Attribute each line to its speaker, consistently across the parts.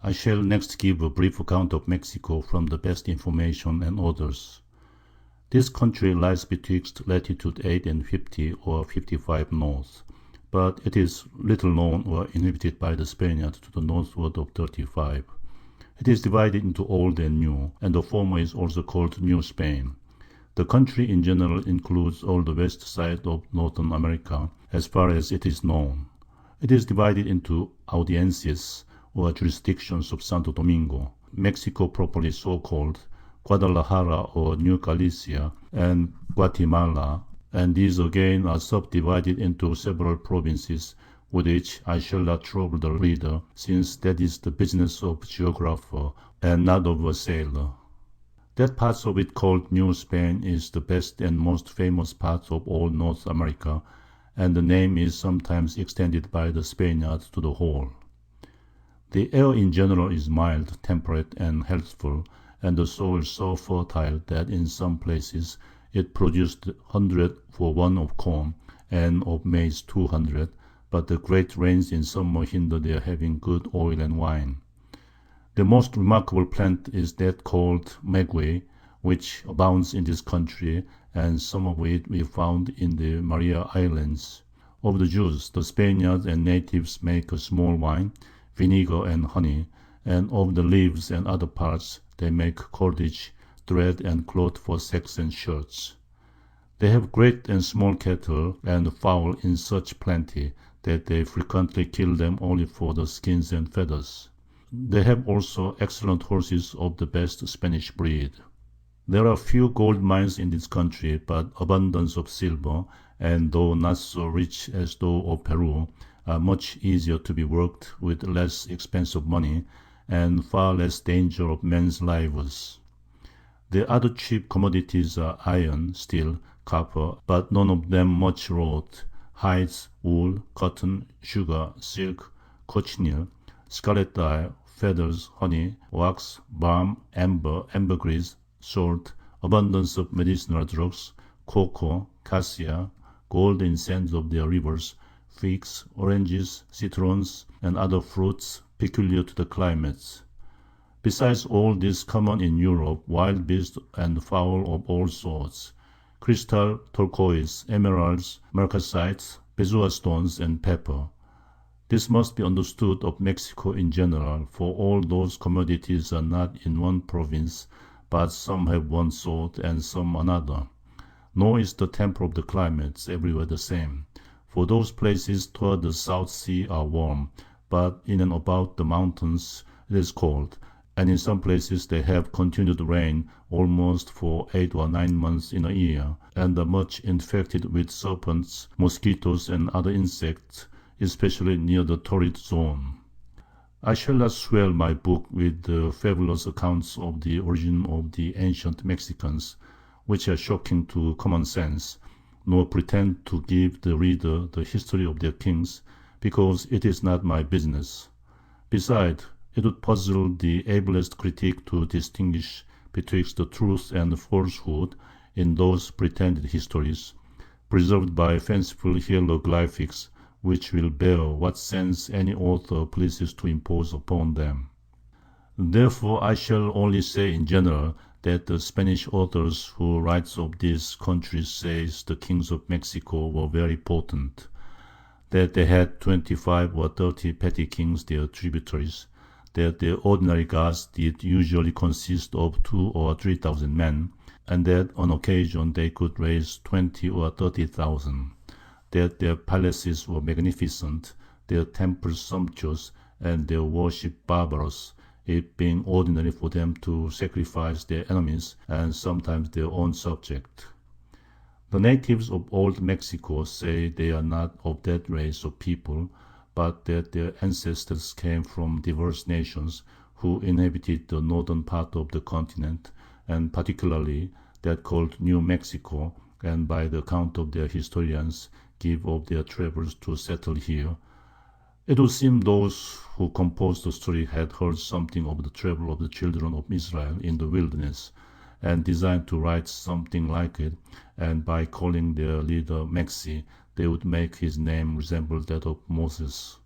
Speaker 1: I shall next give a brief account of Mexico from the best information and authors. This country lies betwixt latitude 8 and 50 or 55 north, but it is little known or inhabited by the Spaniards to the northward of 35. It is divided into Old and New, and the former is also called New Spain. The country in general includes all the west side of Northern America, as far as it is known. It is divided into audiencias, or jurisdictions of Santo Domingo, Mexico properly so called, Guadalajara or New Galicia, and Guatemala, and these again are subdivided into several provinces, with which I shall not trouble the reader, since that is the business of a geographer, and not of a sailor. That part of it called New Spain is the best and most famous part of all North America, and the name is sometimes extended by the Spaniards to the whole. The air in general is mild, temperate, and healthful, and the soil so fertile that in some places it produced 100 for one of corn, and of maize 200, but the great rains in summer hinder their having good oil and wine. The most remarkable plant is that called maguey, which abounds in this country, and some of it we found in the Maria Islands. Of the juice, the Spaniards and natives make a small wine, vinegar and honey, and of the leaves and other parts they make cordage, thread and cloth for sacks and shirts. They have great and small cattle and fowl in such plenty that they frequently kill them only for the skins and feathers. They have also excellent horses of the best Spanish breed. There are few gold mines in this country, but abundance of silver, and though not so rich as those of Peru, are much easier to be worked with less expense of money, and far less danger of men's lives. The other cheap commodities are iron, steel, copper, but none of them much wrought, hides, wool, cotton, sugar, silk, cochineal, scarlet dye, feathers, honey, wax, balm, ambergris, salt, abundance of medicinal drugs, cocoa, cassia, gold in sands of their rivers, figs, oranges, citrons, and other fruits peculiar to the climates. Besides all this common in Europe, wild beasts and fowl of all sorts, crystal, turquoise, emeralds, marcasites, bezoar stones, and pepper. This must be understood of Mexico in general, for all those commodities are not in one province, but some have one sort and some another. Nor is the temper of the climates everywhere the same, for those places toward the South Sea are warm, but in and about the mountains it is cold, and in some places they have continued rain almost for 8 or 9 months in a year, and are much infected with serpents, mosquitoes, and other insects, especially near the torrid zone. I shall not swell my book with the fabulous accounts of the origin of the ancient Mexicans, which are shocking to common sense, nor pretend to give the reader the history of their kings, because it is not my business. Besides, it would puzzle the ablest critic to distinguish betwixt the truth and falsehood in those pretended histories, preserved by fanciful hieroglyphics, which will bear what sense any author pleases to impose upon them. Therefore I shall only say in general that the Spanish authors who write of these countries say the kings of Mexico were very potent, that they had 25 or 30 petty kings their tributaries, that the ordinary guards did usually consist of 2 or 3,000 men, and that on occasion they could raise 20 or 30,000. That their palaces were magnificent, their temples sumptuous, and their worship barbarous, it being ordinary for them to sacrifice their enemies and sometimes their own subjects. The natives of old Mexico say they are not of that race of people, but that their ancestors came from diverse nations who inhabited the northern part of the continent, and particularly that called New Mexico, and by the account of their historians give of their travels to settle here. It would seem those who composed the story had heard something of the travel of the children of Israel in the wilderness, and designed to write something like it, and by calling their leader Maxi, they would make his name resemble that of Moses.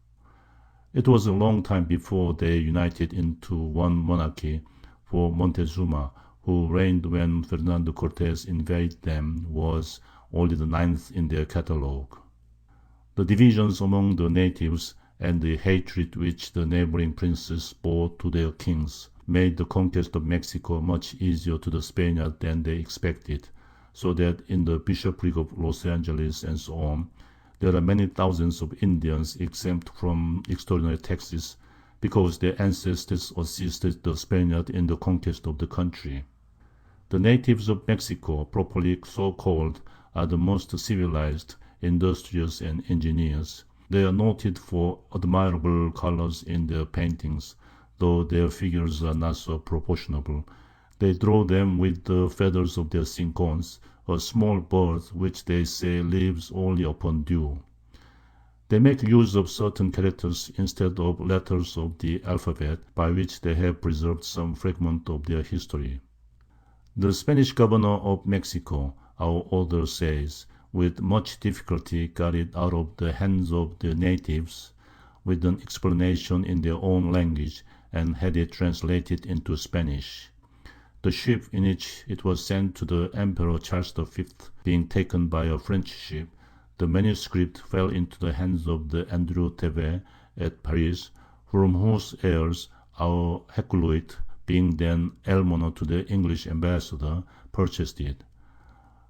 Speaker 1: It was a long time before they united into one monarchy, for Montezuma, who reigned when Fernando Cortés invaded them, was only the ninth in their catalogue. The divisions among the natives and the hatred which the neighboring princes bore to their kings made the conquest of Mexico much easier to the Spaniards than they expected, so that in the bishopric of Los Angeles and so on, there are many thousands of Indians exempt from extraordinary taxes because their ancestors assisted the Spaniards in the conquest of the country. The natives of Mexico, properly so called, are the most civilized, industrious, and ingenious. They are noted for admirable colors in their paintings, though their figures are not so proportionable. They draw them with the feathers of their cincons, a small bird which they say lives only upon dew. They make use of certain characters instead of letters of the alphabet, by which they have preserved some fragment of their history. The Spanish governor of Mexico, our author says, with much difficulty got it out of the hands of the natives, with an explanation in their own language, and had it translated into Spanish. The ship in which it was sent to the Emperor Charles V being taken by a French ship, the manuscript fell into the hands of the Andrew Thevet at Paris, from whose heirs our Hakluyt, being then almoner to the English ambassador, purchased it.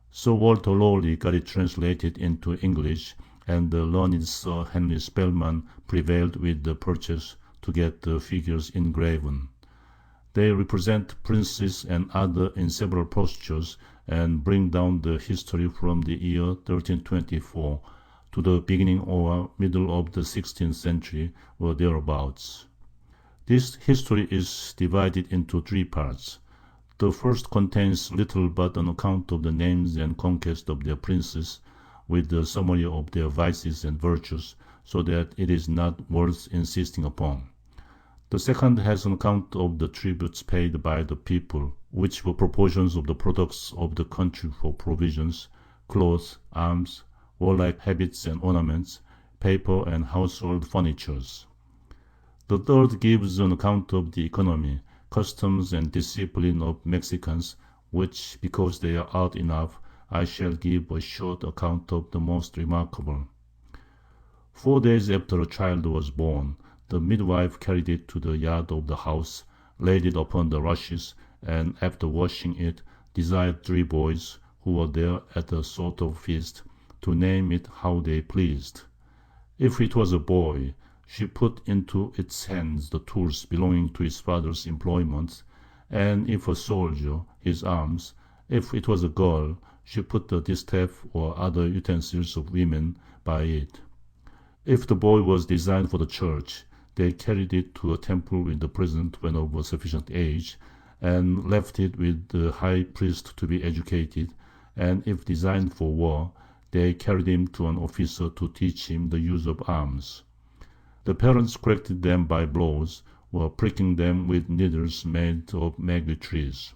Speaker 1: Sir Walter Raleigh got it translated into English, and the learned Sir Henry Spelman prevailed with the purchase to get the figures engraven. They represent princes and others in several postures, and bring down the history from the year 1324 to the beginning or middle of the 16th century, or thereabouts. This history is divided into three parts. The first contains little but an account of the names and conquests of their princes, with a summary of their vices and virtues, so that it is not worth insisting upon. The second has an account of the tributes paid by the people, which were proportions of the products of the country for provisions, clothes, arms, warlike habits and ornaments, paper and household furnitures. The third gives an account of the economy, customs, and discipline of Mexicans, which, because they are odd enough, I shall give a short account of the most remarkable. 4 days after a child was born, the midwife carried it to the yard of the house, laid it upon the rushes, and after washing it, desired 3 boys, who were there at a sort of feast, to name it how they pleased. If it was a boy, she put into its hands the tools belonging to his father's employments, and if a soldier, his arms. If it was a girl, she put the distaff or other utensils of women by it. If the boy was designed for the church, they carried it to a temple in the present when of a sufficient age, and left it with the high priest to be educated, and if designed for war, they carried him to an officer to teach him the use of arms. The parents corrected them by blows, or pricking them with needles made of maguey trees.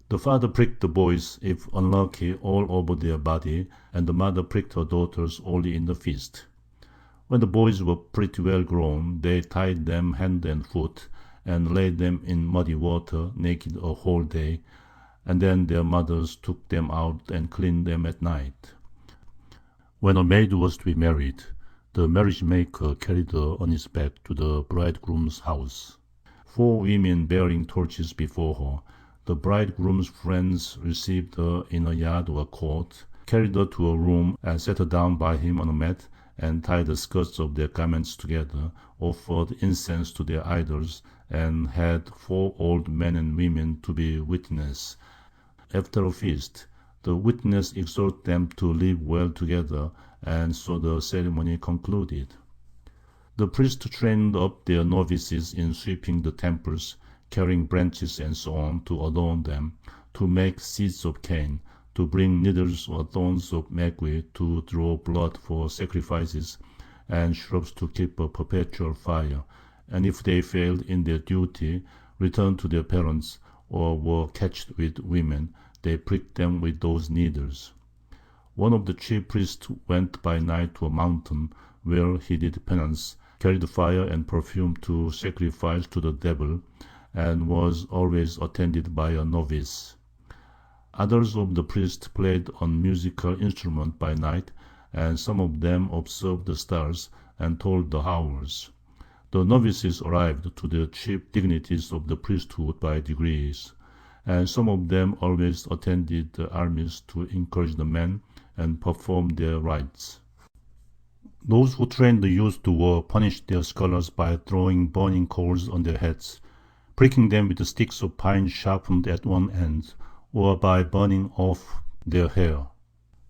Speaker 1: The father pricked the boys, if unlucky, all over their body, and the mother pricked her daughters only in the fist. When the boys were pretty well grown, they tied them hand and foot, and laid them in muddy water naked a whole day, and then their mothers took them out and cleaned them at night. When a maid was to be married, the marriage maker carried her on his back to the bridegroom's house. 4 women bearing torches before her, the bridegroom's friends received her in a yard or court, carried her to a room, and set her down by him on a mat, and tied the skirts of their garments together, offered incense to their idols, and had 4 old men and women to be witnesses. After a feast, the witnesses exhort them to live well together, and so the ceremony concluded. The priests trained up their novices in sweeping the temples, carrying branches and so on to adorn them, to make seeds of cane, to bring needles or thorns of maguey to draw blood for sacrifices, and shrubs to keep a perpetual fire, and if they failed in their duty, returned to their parents, or were catched with women, they pricked them with those needles. One of the chief priests went by night to a mountain, where he did penance, carried fire and perfume to sacrifice to the devil, and was always attended by a novice. Others of the priests played on musical instruments by night, and some of them observed the stars and told the hours. The novices arrived to the chief dignities of the priesthood by degrees, and some of them always attended the armies to encourage the men and perform their rites. Those who trained the youth to war punished their scholars by throwing burning coals on their heads, pricking them with sticks of pine sharpened at one end, or by burning off their hair.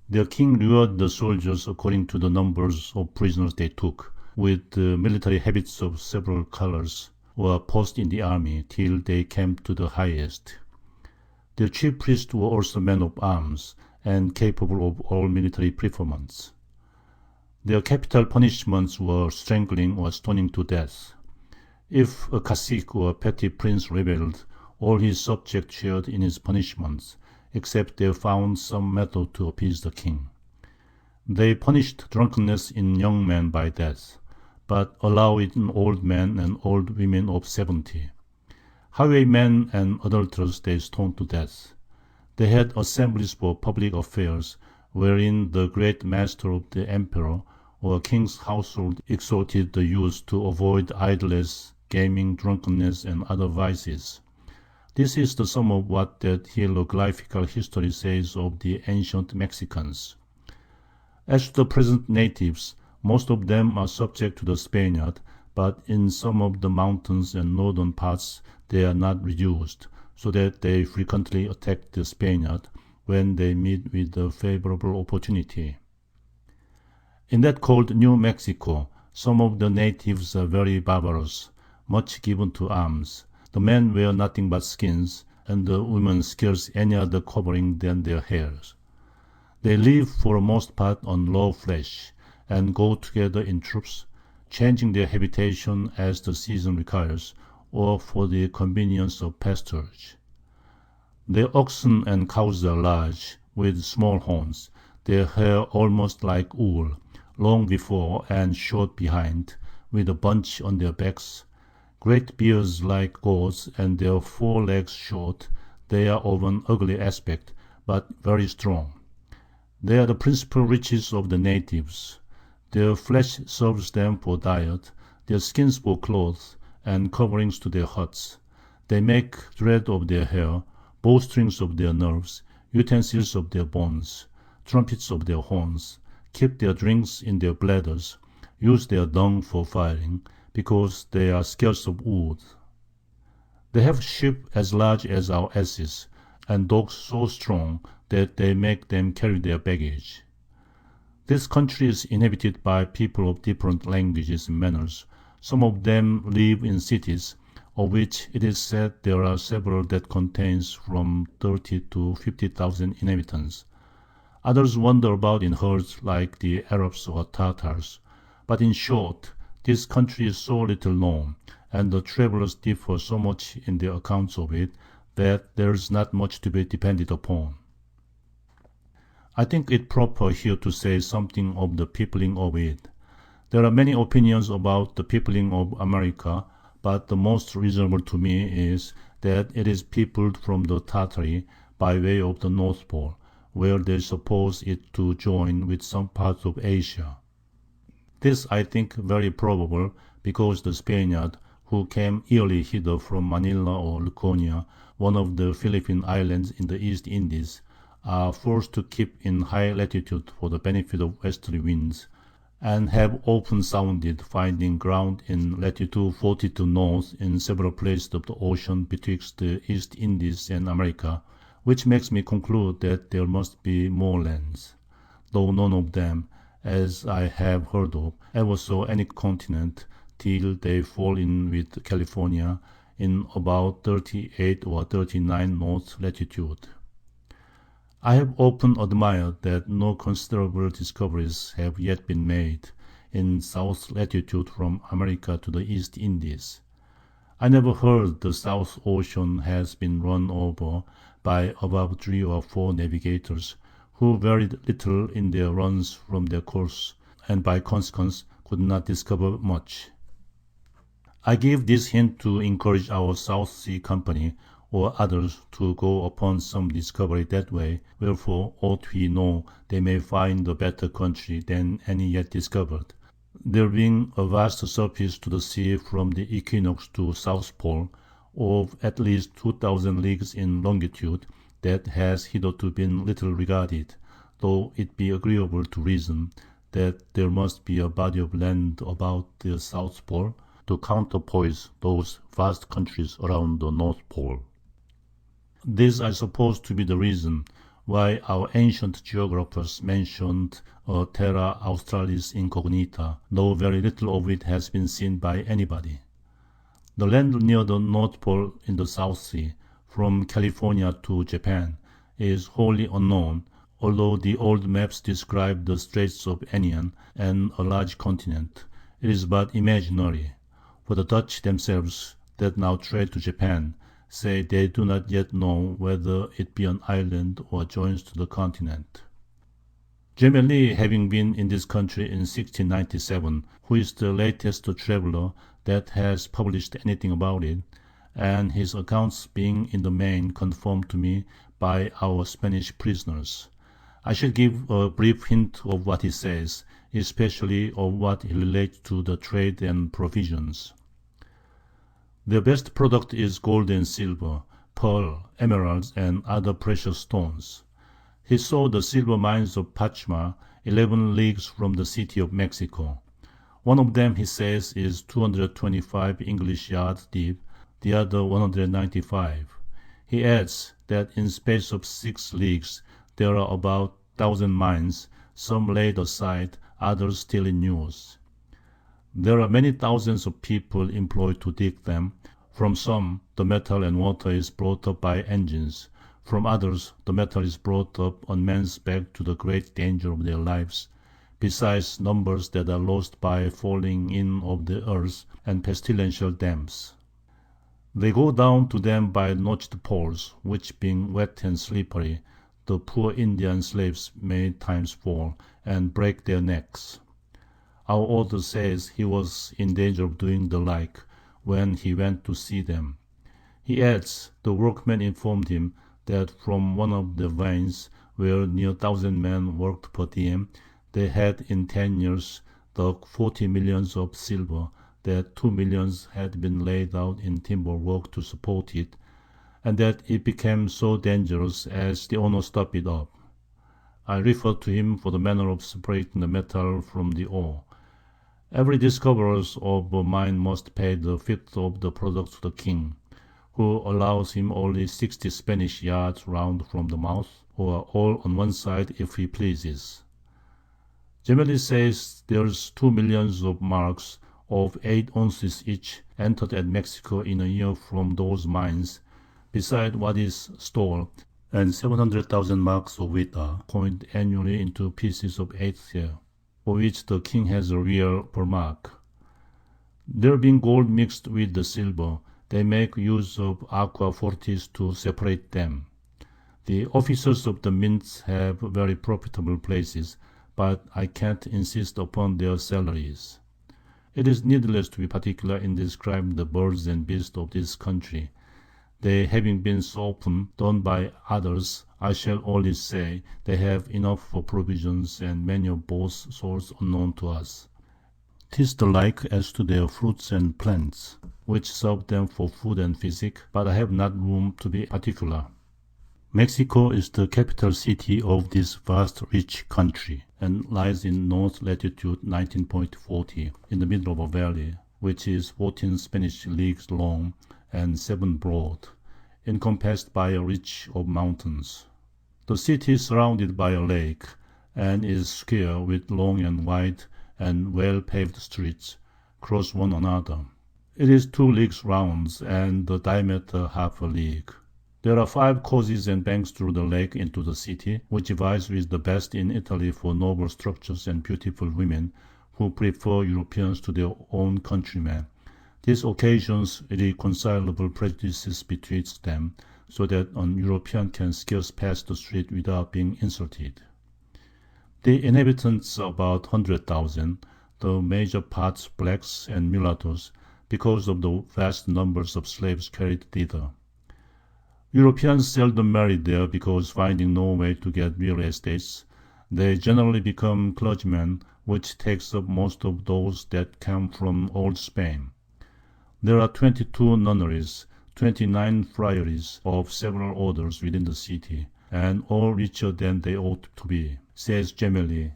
Speaker 1: Their king rewarded the soldiers according to the numbers of prisoners they took, with military habits of several colors, or posted in the army till they came to the highest. The chief priests were also men of arms, and capable of all military preferments. Their capital punishments were strangling or stoning to death. If a cacique or petty prince rebelled, all his subjects shared in his punishments, except they found some method to appease the king. They punished drunkenness in young men by death, but allowed it in old men and old women of 70. Highwaymen and adulterers they stoned to death. They had assemblies for public affairs, wherein the great master of the emperor or king's household exhorted the youth to avoid idleness, gaming, drunkenness, and other vices. This is the sum of what that hieroglyphical history says of the ancient Mexicans. As to the present natives, most of them are subject to the Spaniard, but in some of the mountains and northern parts they are not reduced, so that they frequently attack the Spaniard when they meet with a favorable opportunity. In that called New Mexico, some of the natives are very barbarous, much given to arms. The men wear nothing but skins, and the women scarce any other covering than their hairs. They live for the most part on raw flesh, and go together in troops, changing their habitation as the season requires, or for the convenience of pasturage. Their oxen and cows are large, with small horns, their hair almost like wool, long before and short behind, with a bunch on their backs, great beards like goats, and their four legs short. They are of an ugly aspect, but very strong. They are the principal riches of the natives. Their flesh serves them for diet, their skins for clothes, and coverings to their huts. They make thread of their hair, bowstrings of their nerves, utensils of their bones, trumpets of their horns, keep their drinks in their bladders, use their dung for firing, because they are scarce of wood. They have sheep as large as our asses, and dogs so strong that they make them carry their baggage. This country is inhabited by people of different languages and manners. Some of them live in cities, of which it is said there are several that contains from 30 to 50,000 inhabitants. Others wander about in herds like the Arabs or Tartars. But in short, this country is so little known, and the travelers differ so much in their accounts of it, that there is not much to be depended upon. I think it proper here to say something of the peopling of it. There are many opinions about the peopling of America, but the most reasonable to me is that it is peopled from the Tartary by way of the North Pole, where they suppose it to join with some parts of Asia. This I think very probable, because the Spaniard, who came yearly hither from Manila or Luconia, one of the Philippine islands in the East Indies, are forced to keep in high latitude for the benefit of westerly winds, and have often sounded, finding ground in latitude 42 north in several places of the ocean betwixt the East Indies and America, which makes me conclude that there must be more lands, though none of them, as I have heard of, ever saw any continent till they fall in with California in about 38 or 39 north latitude. I have often admired that no considerable discoveries have yet been made in south latitude from America to the East Indies. I never heard the South Ocean has been run over by above 3 or 4 navigators, who varied little in their runs from their course, and by consequence could not discover much. I give this hint to encourage our South Sea Company or others to go upon some discovery that way, wherefore ought we know they may find a better country than any yet discovered. There being a vast surface to the sea from the equinox to South Pole, of at least 2,000 leagues in longitude, that has hitherto been little regarded, though it be agreeable to reason that there must be a body of land about the South Pole, to counterpoise those vast countries around the North Pole. This I suppose to be the reason why our ancient geographers mentioned a terra australis incognita, though very little of it has been seen by anybody. The land near the North Pole in the South Sea, from California to Japan, is wholly unknown, although the old maps describe the Straits of Anian and a large continent. It is but imaginary. For the Dutch themselves, that now trade to Japan, say they do not yet know whether it be an island or joins to the continent. Gemelli having been in this country in 1697, who is the latest traveller that has published anything about it, and his accounts being in the main confirmed to me by our Spanish prisoners, I shall give a brief hint of what he says, especially of what he relates to the trade and provisions. Their best product is gold and silver, pearl, emeralds, and other precious stones. He saw the silver mines of Pachma, 11 leagues from the city of Mexico. One of them, he says, is 225 English yards deep, the other 195. He adds that in space of 6 leagues there are about 1,000 mines, some laid aside, others still in use. There are many thousands of people employed to dig them. From some, the metal and water is brought up by engines. From others, the metal is brought up on men's back to the great danger of their lives, besides numbers that are lost by falling in of the earth and pestilential damps. They go down to them by notched poles, which being wet and slippery, the poor Indian slaves many times fall, and break their necks. Our author says he was in danger of doing the like, when he went to see them. He adds, the workmen informed him that from one of the veins, where near 1,000 men worked per diem, they had in 10 years dug 40 millions of silver, that 2 millions had been laid out in timber work to support it, and that it became so dangerous as the owner stopped it up. I refer to him for the manner of separating the metal from the ore. Every discoverer of a mine must pay the fifth of the product to the king, who allows him only 60 Spanish yards round from the mouth, or all on one side if he pleases. Gemelli says there's 2 millions of marks of 8 ounces each entered at Mexico in a year from those mines, beside what is stored, and 700,000 marks of it are coined annually into pieces of 8th year, for which the king has a real per mark. There being gold mixed with the silver, they make use of aqua fortis to separate them. The officers of the mints have very profitable places, but I can't insist upon their salaries. It is needless to be particular in describing the birds and beasts of this country. They having been so often done by others, I shall only say they have enough for provisions, and many of both sorts unknown to us. 'Tis the like as to their fruits and plants, which serve them for food and physic, but I have not room to be particular. Mexico is the capital city of this vast rich country, and lies in north latitude 19.40, in the middle of a valley, which is 14 Spanish leagues long, and 7 broad, encompassed by a ridge of mountains. The city is surrounded by a lake, and is square, with long and wide and well-paved streets, cross one another. It is 2 leagues round, and the diameter half a league. There are 5 courses and banks through the lake into the city, which vies with the best in Italy for noble structures and beautiful women, who prefer Europeans to their own countrymen. This occasions irreconcilable prejudices betwixt them, so that an European can scarce pass the street without being insulted. The inhabitants are about 100,000, the major parts blacks and mulattoes, because of the vast numbers of slaves carried thither. Europeans seldom marry there because finding no way to get real estates, they generally become clergymen, which takes up most of those that come from old Spain. There are 22 nunneries, 29 friaries of several orders within the city, and all richer than they ought to be, says Gemelli.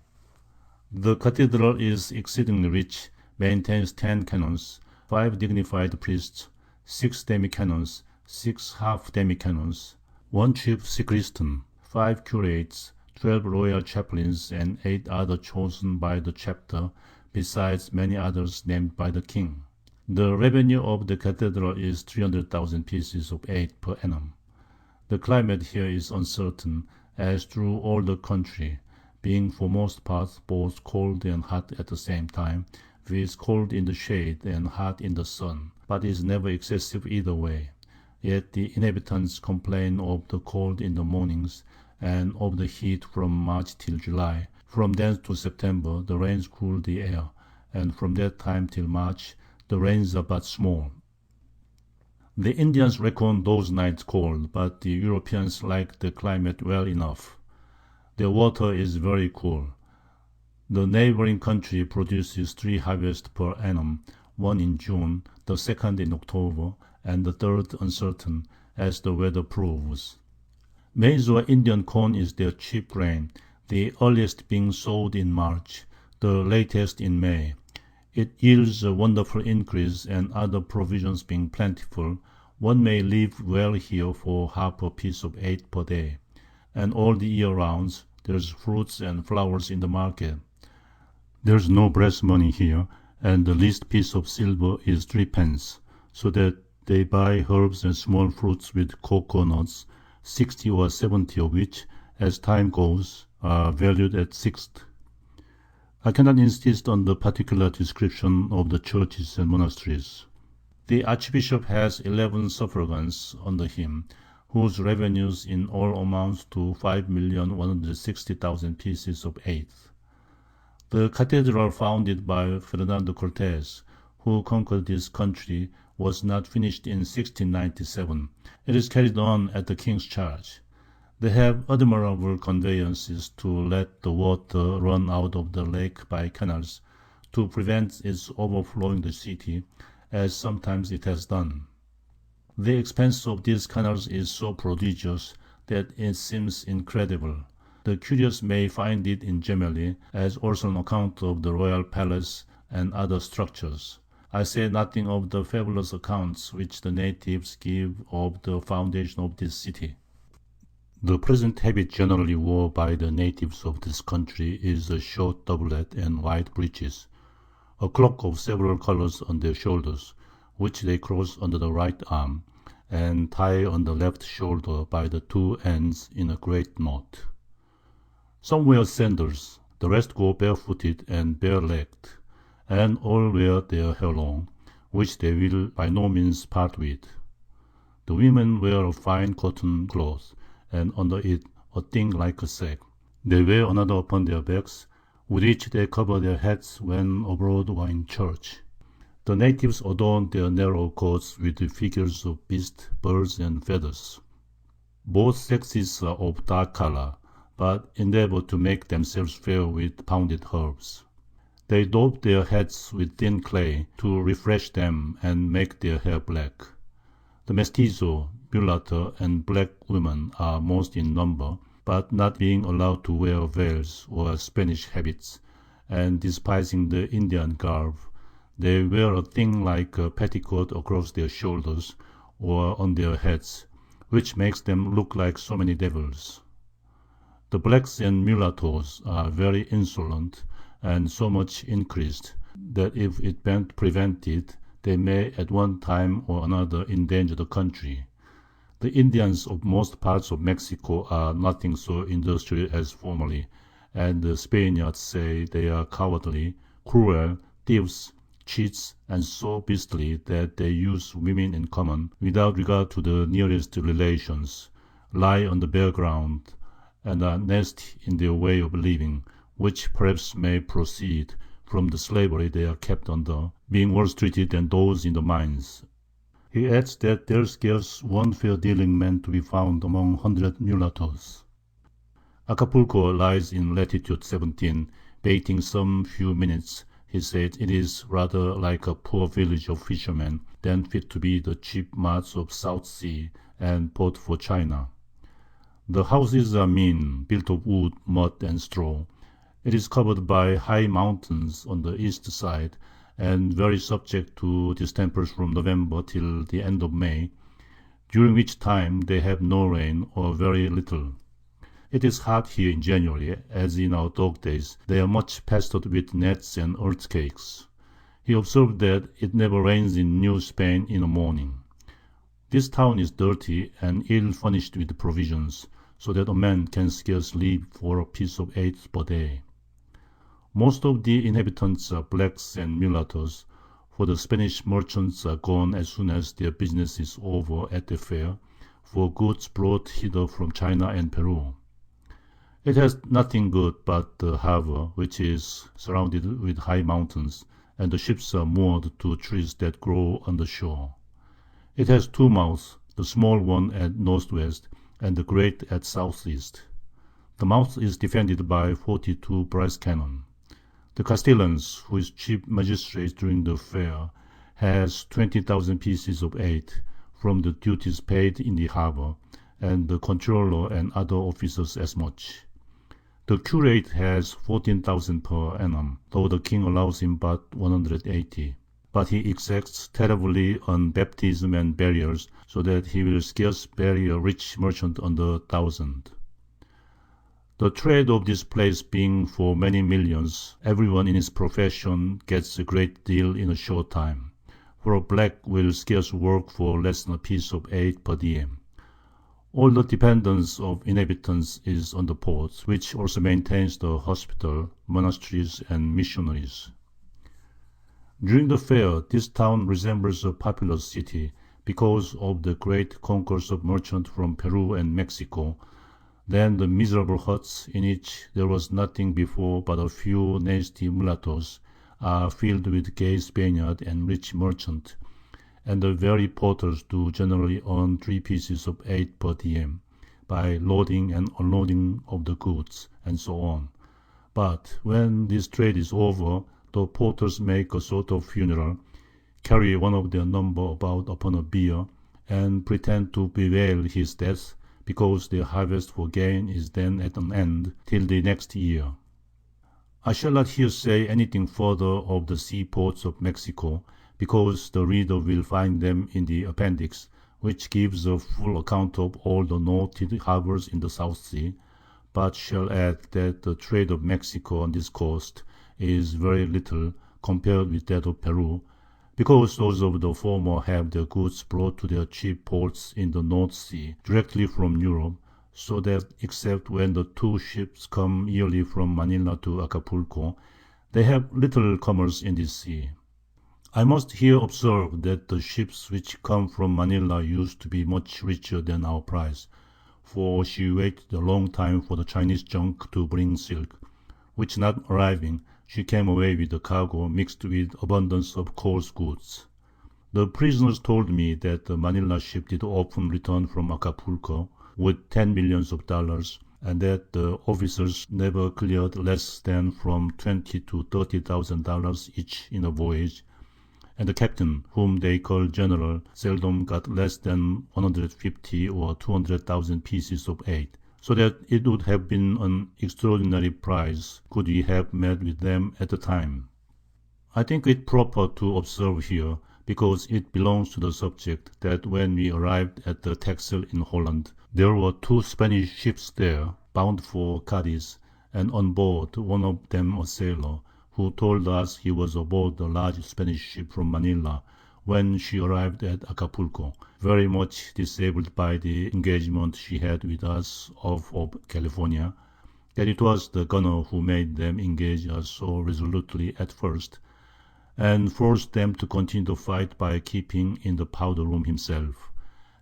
Speaker 1: The cathedral is exceedingly rich, maintains 10 canons, 5 dignified priests, 6 demi-canons, 6 half-demi-canons, 1 chief sacristan, 5 curates, 12 royal chaplains, and 8 others chosen by the chapter, besides many others named by the king. The revenue of the cathedral is 300,000 pieces of 8 per annum. The climate here is uncertain, as through all the country, being for most part both cold and hot at the same time, viz. Cold in the shade and hot in the sun, but is never excessive either way. Yet the inhabitants complain of the cold in the mornings, and of the heat from March till July. From thence to September the rains cool the air, and from that time till March the rains are but small. The Indians reckon those nights cold, but the Europeans like the climate well enough. Their water is very cool. The neighboring country produces 3 harvests per annum, one in June, the second in October, and the third uncertain, as the weather proves. Maize or Indian corn is their chief grain, the earliest being sowed in March, the latest in May. It yields a wonderful increase, and other provisions being plentiful, one may live well here for half a piece of 8 per day. And all the year round there's fruits and flowers in the market. There's no brass money here, and the least piece of silver is 3 pence, so that they buy herbs and small fruits with cocoa-nuts, 60 or 70 of which, as time goes, are valued at 6. I cannot insist on the particular description of the churches and monasteries. The Archbishop has 11 suffragans under him, whose revenues in all amounts to 5,160,000 pieces of 8. The cathedral founded by Fernando Cortés, who conquered this country, was not finished in 1697. It is carried on at the king's charge. They have admirable conveyances to let the water run out of the lake by canals, to prevent its overflowing the city, as sometimes it has done. The expense of these canals is so prodigious that it seems incredible. The curious may find it in Gemelli, as also an account of the royal palace and other structures. I say nothing of the fabulous accounts which the natives give of the foundation of this city. The present habit generally worn by the natives of this country is a short doublet and wide breeches, a cloak of several colors on their shoulders, which they cross under the right arm, and tie on the left shoulder by the 2 ends in a great knot. Some wear sandals, the rest go barefooted and bare-legged, and all wear their hair long, which they will by no means part with. The women wear a fine cotton cloth, and under it a thing like a sack. They wear another upon their backs, with which they cover their heads when abroad or in church. The natives adorn their narrow coats with the figures of beasts, birds, and feathers. Both sexes are of dark color, but endeavor to make themselves fair with pounded herbs. They daub their heads with thin clay, to refresh them and make their hair black. The mestizo, mulatto, and black women are most in number, but not being allowed to wear veils or Spanish habits, and despising the Indian garb, they wear a thing like a petticoat across their shoulders or on their heads, which makes them look like so many devils. The blacks and mulattoes are very insolent, and so much increased, that if it be prevented, they may at one time or another endanger the country. The Indians of most parts of Mexico are nothing so industrious as formerly, and the Spaniards say they are cowardly, cruel, thieves, cheats, and so beastly that they use women in common, without regard to the nearest relations, lie on the bare ground, and are nasty in their way of living, which perhaps may proceed from the slavery they are kept under, being worse treated than those in the mines. He adds that there's scarce one fair-dealing man to be found among 100 mulattoes. Acapulco lies in latitude 17. Waiting some few minutes, he said it is rather like a poor village of fishermen than fit to be the cheap marts of South Sea and port for China. The houses are mean, built of wood, mud, and straw. It is covered by high mountains on the east side, and very subject to distempers from November till the end of May, during which time they have no rain, or very little. It is hot here in January, as in our dog days. They are much pestered with gnats and earthquakes. He observed that it never rains in New Spain in the morning. This town is dirty and ill furnished with provisions, so that a man can scarce live for a piece of 8 per day. Most of the inhabitants are blacks and mulattoes, for the Spanish merchants are gone as soon as their business is over at the fair, for goods brought hither from China and Peru. It has nothing good but the harbor, which is surrounded with high mountains, and the ships are moored to trees that grow on the shore. It has 2 mouths, the small one at northwest, and the great at southeast. The mouth is defended by 42 brass cannon. The Castellans, who is chief magistrate during the fair, has 20,000 pieces of 8 from the duties paid in the harbor, and the controller and other officers as much. The curate has 14,000 per annum, though the king allows him but 180. But he exacts terribly on baptism and burials, so that he will scarce bury a rich merchant under 1,000. The trade of this place being for many millions, everyone in his profession gets a great deal in a short time, for a black will scarce work for less than a piece of 8 per diem. All the dependence of inhabitants is on the port, which also maintains the hospital, monasteries, and missionaries. During the fair, this town resembles a populous city, because of the great concourse of merchants from Peru and Mexico. Then the miserable huts, in which there was nothing before but a few nasty mulattoes, are filled with gay Spaniard and rich merchant, and the very porters do generally earn 3 pieces of 8 per diem, by loading and unloading of the goods, and so on. But when this trade is over, the porters make a sort of funeral, carry one of their number about upon a bier, and pretend to bewail his death, because their harvest for gain is then at an end till the next year. I shall not here say anything further of the seaports of Mexico, because the reader will find them in the appendix, which gives a full account of all the noted harbors in the South Sea, but shall add that the trade of Mexico on this coast is very little compared with that of Peru, because those of the former have their goods brought to their chief ports in the North Sea directly from Europe, so that except when the 2 ships come yearly from Manila to Acapulco, they have little commerce in this sea. I must here observe that the ships which come from Manila used to be much richer than our price, for she waited a long time for the Chinese junk to bring silk, which not arriving, she came away with a cargo mixed with abundance of coarse goods. The prisoners told me that the Manila ship did often return from Acapulco with 10 millions of dollars, and that the officers never cleared less than from $20,000 to $30,000 each in a voyage, and the captain, whom they call general, seldom got less than 150 or 200,000 pieces of 8. So that it would have been an extraordinary prize could we have met with them at the time. I think it proper to observe here, because it belongs to the subject, that when we arrived at the Texel in Holland, there were 2 Spanish ships there, bound for Cadiz, and on board one of them a sailor, who told us he was aboard a large Spanish ship from Manila, when she arrived at Acapulco, very much disabled by the engagement she had with us off of California, that it was the gunner who made them engage us so resolutely at first, and forced them to continue the fight by keeping in the powder room himself,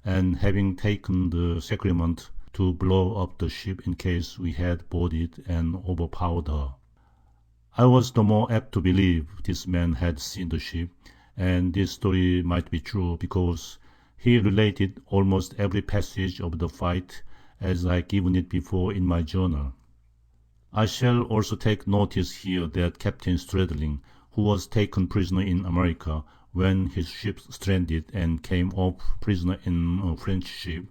Speaker 1: and having taken the sacrament to blow up the ship in case we had boarded and overpowered her. I was the more apt to believe this man had seen the ship, and this story might be true because he related almost every passage of the fight as I given it before in my journal. I shall also take notice here that Captain Stradling, who was taken prisoner in America when his ship stranded and came off prisoner in a French ship,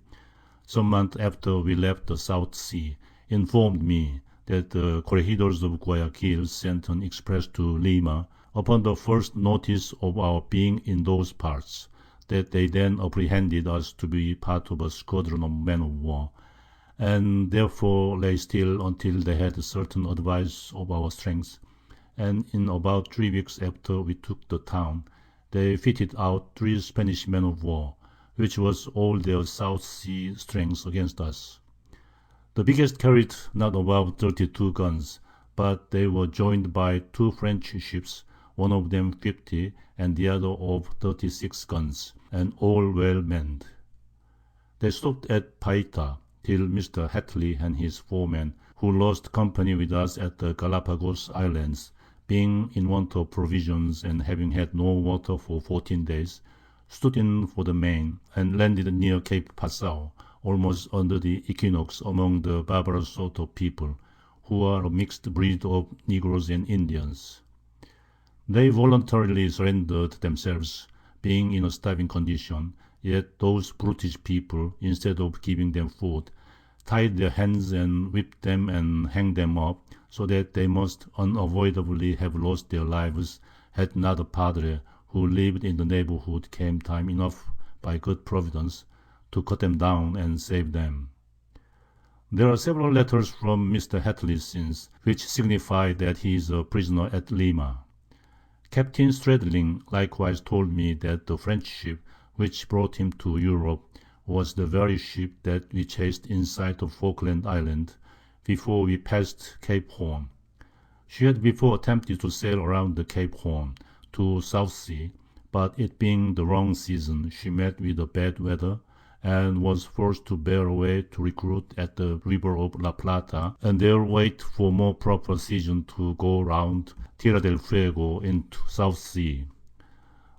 Speaker 1: some months after we left the South Sea, informed me that the corregidors of Guayaquil sent an express to Lima upon the first notice of our being in those parts, that they then apprehended us to be part of a squadron of men of war, and therefore lay still until they had certain advice of our strength, and in about 3 weeks after we took the town, they fitted out 3 Spanish men of war, which was all their South Sea strength against us. The biggest carried not above 32 guns, but they were joined by 2 French ships, one of them 50, and the other of 36 guns, and all well manned. They stopped at Paita, till Mr. Hatley and his 4 men, who lost company with us at the Galapagos Islands, being in want of provisions and having had no water for 14 days, stood in for the main, and landed near Cape Passau, almost under the equinox among the barbarous sort of people, who are a mixed breed of negroes and Indians. They voluntarily surrendered themselves, being in a starving condition, yet those brutish people, instead of giving them food, tied their hands and whipped them and hanged them up, so that they must unavoidably have lost their lives had not a padre who lived in the neighborhood came time enough, by good providence, to cut them down and save them. There are several letters from Mr. Hatley since, which signify that he is a prisoner at Lima. Captain Stradling likewise told me that the French ship which brought him to Europe was the very ship that we chased in sight of Falkland Island, before we passed Cape Horn. She had before attempted to sail around the Cape Horn, to South Sea, but it being the wrong season, she met with a bad weather, and was forced to bear away to recruit at the river of La Plata, and there wait for more proper season to go round Tierra del Fuego into South Sea.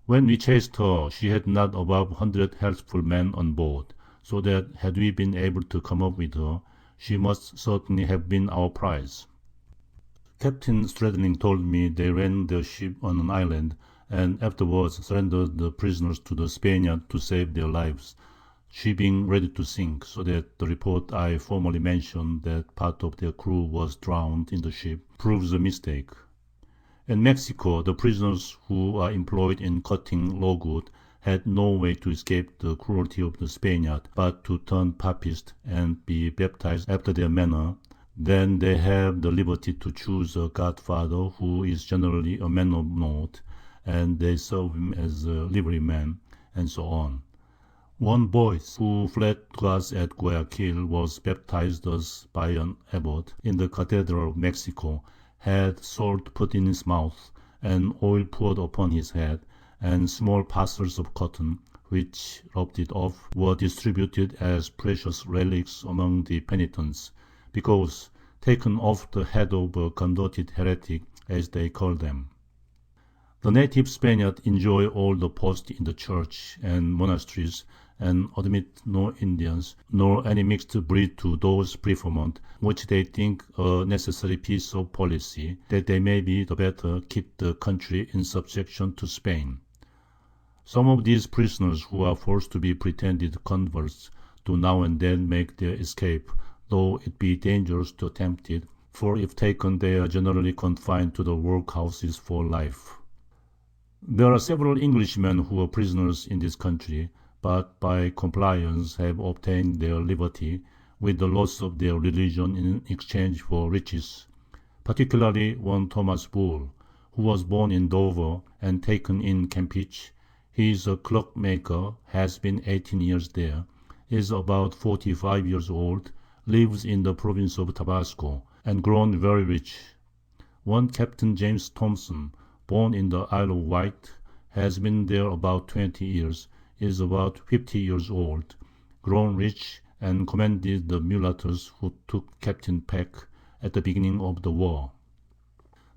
Speaker 1: When we chased her, she had not above 100 healthful men on board, so that had we been able to come up with her, she must certainly have been our prize. Captain Stradling told me they ran their ship on an island, and afterwards surrendered the prisoners to the Spaniards to save their lives, she being ready to sink, so that the report I formerly mentioned that part of their crew was drowned in the ship proves a mistake. In Mexico, the prisoners who are employed in cutting logwood had no way to escape the cruelty of the Spaniard, but to turn Papist and be baptized after their manner. Then they have the liberty to choose a godfather, who is generally a man of note, and they serve him as a liveryman, and so on. One boy who fled to us at Guayaquil was baptized thus by an abbot in the Cathedral of Mexico, had salt put in his mouth, and oil poured upon his head, and small parcels of cotton, which rubbed it off, were distributed as precious relics among the penitents, because taken off the head of a converted heretic, as they call them. The native Spaniards enjoy all the posts in the church and monasteries, and admit no Indians, nor any mixed breed to those preferment, which they think a necessary piece of policy, that they may be the better keep the country in subjection to Spain. Some of these prisoners who are forced to be pretended converts do now and then make their escape, though it be dangerous to attempt it, for if taken they are generally confined to the workhouses for life. There are several Englishmen who are prisoners in this country, but by compliance have obtained their liberty, with the loss of their religion in exchange for riches, particularly one Thomas Bull, who was born in Dover and taken in Campeche. He is a clockmaker, has been 18 years there, is about 45 years old, lives in the province of Tabasco, and grown very rich. One Captain James Thompson, born in the Isle of Wight, has been there about 20 years, is about 50 years old, grown rich, and commanded the mulattoes who took Captain Peck at the beginning of the war.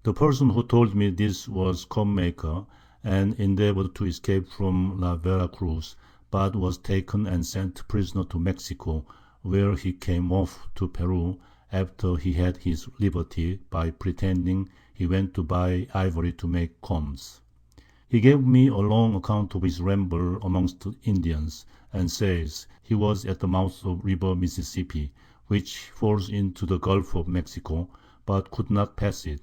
Speaker 1: The person who told me this was comb maker, and endeavored to escape from La Vera Cruz, but was taken and sent prisoner to Mexico, where he came off to Peru after he had his liberty by pretending he went to buy ivory to make combs. He gave me a long account of his ramble amongst the Indians, and says he was at the mouth of river Mississippi, which falls into the Gulf of Mexico, but could not pass it.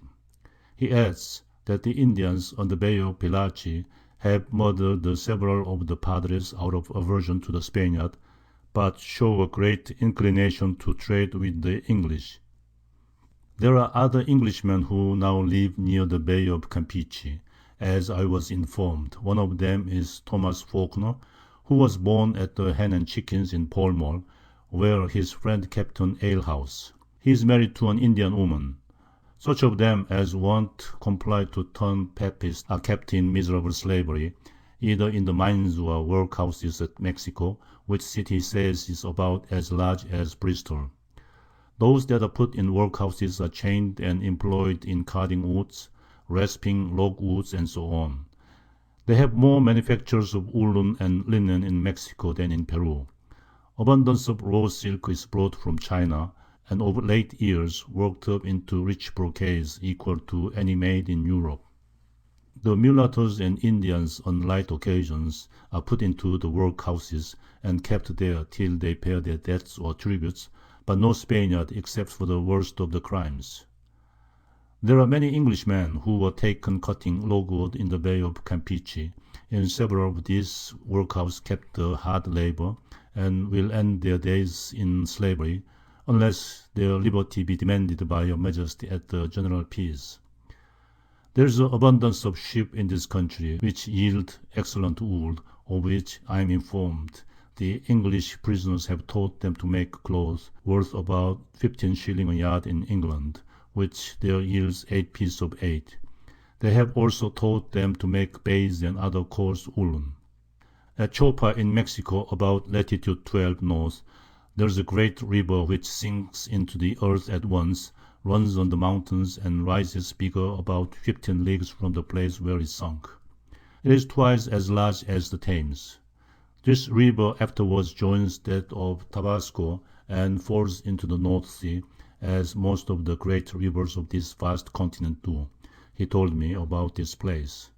Speaker 1: He adds that the Indians on the Bay of Pilachi have murdered several of the padres out of aversion to the Spaniard, but show a great inclination to trade with the English. There are other Englishmen who now live near the Bay of Campeche, as I was informed. One of them is Thomas Faulkner, who was born at the Hen and Chickens in Pall Mall, where his friend Captain Alehouse. He is married to an Indian woman. Such of them as won't comply to turn Papists are kept in miserable slavery, either in the mines or workhouses at Mexico, which city says is about as large as Bristol. Those that are put in workhouses are chained and employed in cutting woods, rasping logwoods, and so on. They have more manufactures of woolen and linen in Mexico than in Peru. Abundance of raw silk is brought from China, and of late years worked up into rich brocades equal to any made in Europe. The mulattoes and Indians on light occasions are put into the workhouses and kept there till they pay their debts or tributes, but no Spaniard except for the worst of the crimes. There are many Englishmen who were taken cutting logwood in the Bay of Campeche. In several of these workhouses kept hard labor, and will end their days in slavery, unless their liberty be demanded by your majesty at the general peace. There is abundance of sheep in this country, which yield excellent wool, of which I am informed. The English prisoners have taught them to make clothes worth about 15 shillings a yard in England, which there yields 8 pieces of 8. They have also taught them to make baize and other coarse woolen. At Chopa in Mexico, about latitude 12 north, there is a great river which sinks into the earth at once, runs on the mountains, and rises bigger about 15 leagues from the place where it sunk. It is twice as large as the Thames. This river afterwards joins that of Tabasco, and falls into the North Sea, as most of the great rivers of this vast continent do. He told me about this place.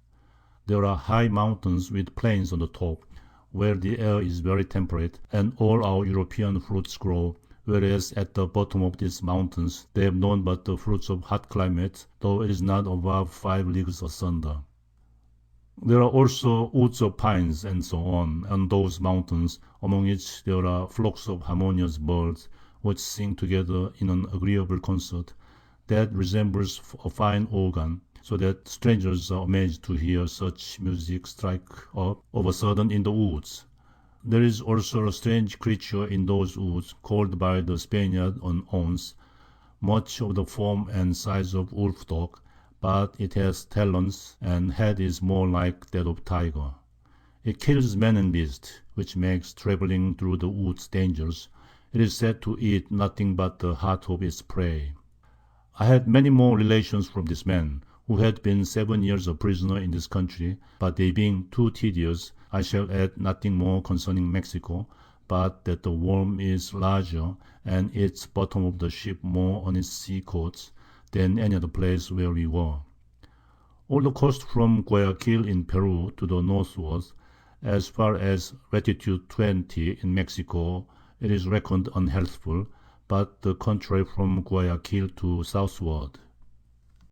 Speaker 1: There are high mountains with plains on the top, where the air is very temperate, and all our European fruits grow, whereas at the bottom of these mountains they have known but the fruits of hot climates, though it is not above 5 leagues asunder. There are also woods of pines, and so on those mountains, among which there are flocks of harmonious birds, which sing together in an agreeable concert, that resembles a fine organ, so that strangers are amazed to hear such music strike up of a sudden in the woods. There is also a strange creature in those woods, called by the Spaniard an once, much of the form and size of wolf dog, but it has talons, and head is more like that of tiger. It kills man and beast, which makes travelling through the woods dangerous. It is said to eat nothing but the heart of its prey. I had many more relations from this man, who had been 7 years a prisoner in this country, but they being too tedious, I shall add nothing more concerning Mexico, but that the worm is larger, and eats bottom of the ship more on its sea coasts, than any other place where we were. All the coast from Guayaquil in Peru to the northward, as far as latitude 20 in Mexico, it is reckoned unhealthful, but the country from Guayaquil to southward